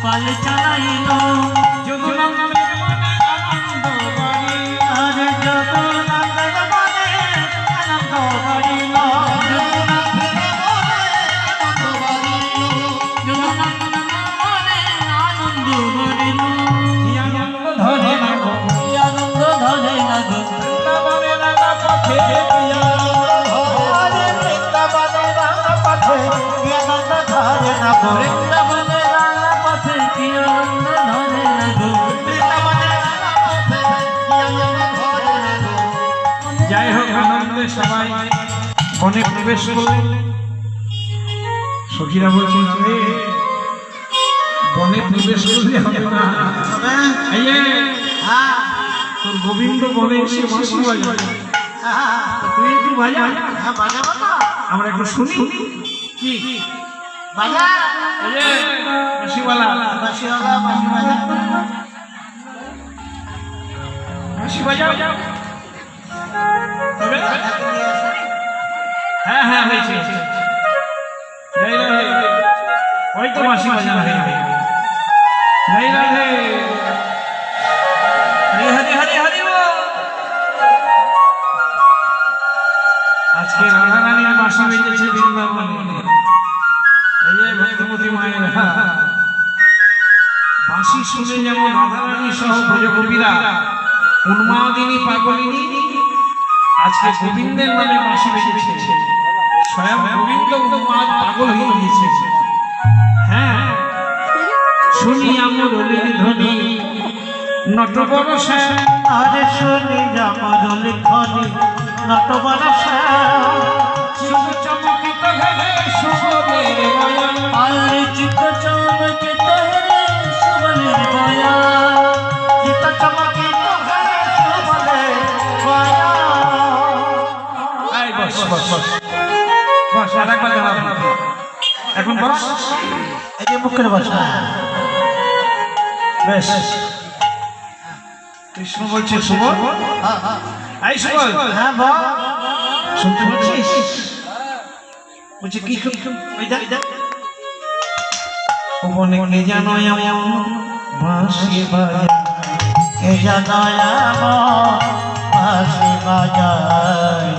পাল চালাইল যদুনন্দের মনে আনন্দ বাড়ি আরে যদুনন্দের মনে আনন্দ বাড়িল যাই হোক আনন্দে সবাই বনে প্রবেশ করলেন। সখীরা বলছেন বনে প্রবেশ করলে হবে না, তোর গোবিন্দ বনে এসে বাঁশি বাজায়, তুই একটু বাজা, আমরা একটু শুনি কি বাজা বাঁশিওয়ালা বাঁশি বাজাও। হ্যাঁ হ্যাঁ হয়েছে, ওই তো বাঁশি বাজানো হয়ে হরে হরে হরে হরে। আজকে রাধা রানীর বাঁশি বেজেছে বৃন্দাবনে। এই যে ভক্তমতী মায়ের বাঁশি শুনে যেমন রাধা রানী সহ ব্রজগোপীরা উন্মাদিনী পাগলিনী আজকে গোবিন্দের নামে বাঁশি বেজেছে, স্বয়ং গোবিন্দ উন্মাদ পাগল হয়ে গিয়েছে। হ্যাঁ, শুনি আমরুলের ধ্বনি নট বরষা, আরে শুনি আমরুলের ধ্বনি নট বরষা, শুভ চমকিত হেরে শুভলের মায়া, আরে চিত্ত চমকিত হেরে শুভলের মায়া, চিত্ত চমকিত হেরে শুভলের মায়া। এই বস বস বস বস, আরেকবার জানাবো এখন বস, এই যে মুখের বস। বেশ, কৃষ্ণ বলছে শুভ, এই শুভ, হ্যাঁ বল, শুনতে পাচ্ছিস? বলছে কি ওই দেখ দেখ, ওমনে কে জানো এমন বাঁশি বাজায়, কে জানো এমন বাঁশি বাজায়।